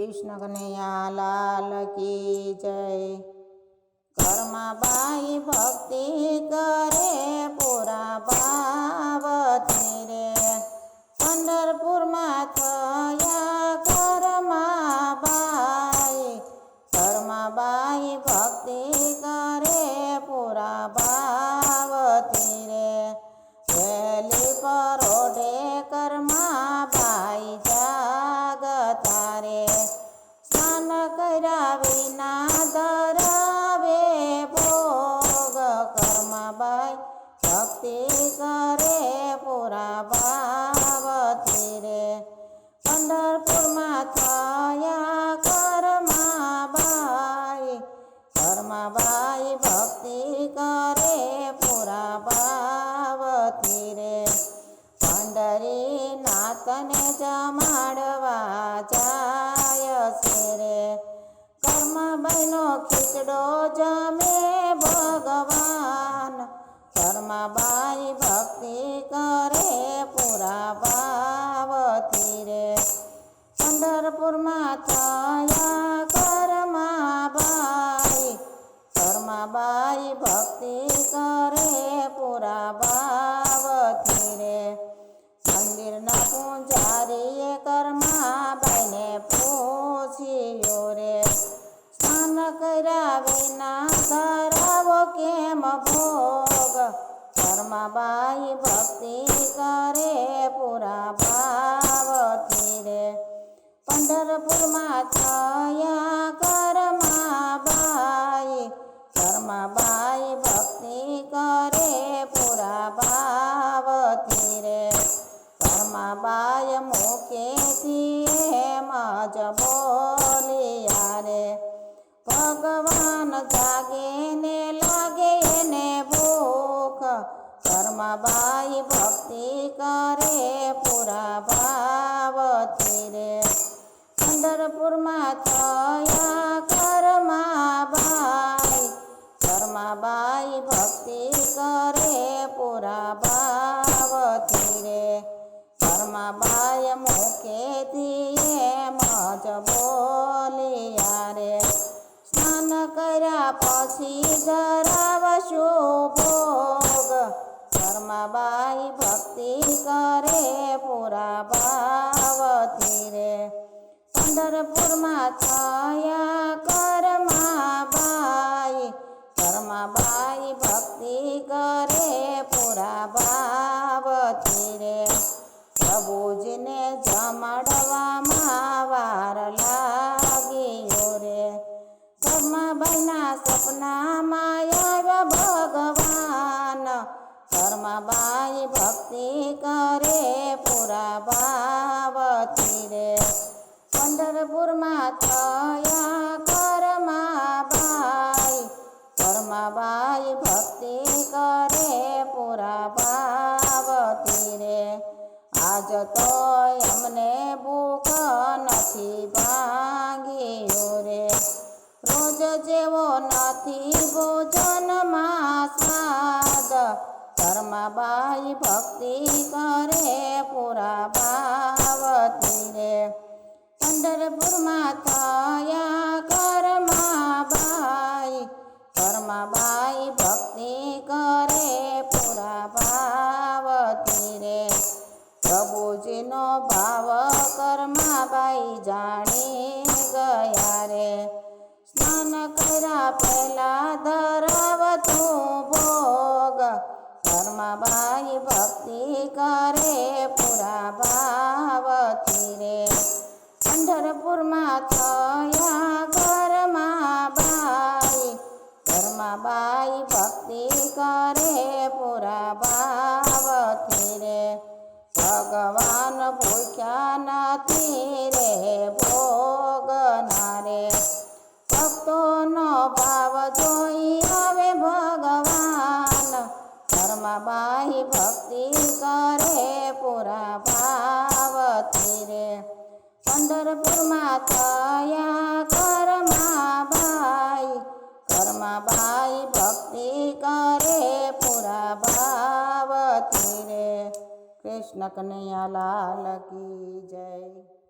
कृष्ण कन्हैया लाल की जय। घरमा बाई भक्ति करे पूरा भावती रे, पंढरपुर में थया घरमा बाई। घरमा बाई भक्ति करे पूरा भावती रे, वेली परोढे घरमा बाई जागता रे। स्नान कर्या विना धरावे भोग, घरमा बाई भक्ति करे पूरा भावती रे। पंढरपुर में थया घरमा बाई। घरमा बाई भक्ति करे पूरा भावती रे। पंढरीनाथ ने जमाड़वा जाय से रे, घरमा बहनो खीचड़ो जमे भगवान। घरमा बाई भक्ति करे पूरा भावती रे। पंढरपुर में थया घरमा बाई। घरमा बाई भक्ति करे पूरा भावती रे। मंदिर न पूजारी घरमा बाईने पूछियो रे, स्नान कर्या विना धरावो केम भोग। घरमा बाई भक्ति करे पूरा भावती रे। पंढरपुर में थया घरमा बाई। घरमा बाई भक्ति करे पूरा भावती रे। घरमा बाई मुखेथी एम ज बोलिया रे, भगवान जागे ने लागे ने भूख। घरमा बाई भक्ति करे पूरा भावती रे। पंढरपुर में थया घरमा बाई। घरमा बाई भक्ति करे पूरा भावती रे। घरमा बाई मुखेथी एम ज बोलिया रे, स्नान कर्या पछी धरावशो भोग। घरमा बाई भक्ति करे पूरा भावती रे। पंढरपुर में थया घरमा बाई। घरमा बाई भक्ति करे पूरा भावती रे। प्रभुजी ने जमाड़वा वार लागियो रे, घरमा बहना सपना माया भगवान। घरमा बाई भक्ति करे पूरा भावती रे। पंढरपुर में थया घरमा बाई। घरमा बाई भक्ति करे पूरा भावती रे। आज तो एमने भूख नथी भांगियो रे, रोज जेवो नथी भोजन में स्वाद। घरमा बाई भक्ति करे पूरा भावती रे। पंढरपुर में थया घरमा बाई। घरमा बाई भक्ति करे पूरा भावती रे। प्रभुजी नो भाव घरमा बाई जाणी गया रे, स्नान कर्या पहला धरावतु भोग। घरमा बाई भक्ति करे पूरा भावती रे। पंढरपुर में थया घरमा बाई। घरमा बाई भक्ति करे पूरा भावती रे। भगवान भूख्या नथी रे भोग नारे, भक्तों नो भाव जोई आवे भगवान। घरमा बाई भक्ति करे पूरा भावती रे। पंढरपुर में थया घरमा बाई। घरमा बाई भक्ति करे पूरा भावती रे। कृष्ण कन्हैया लाल की जय।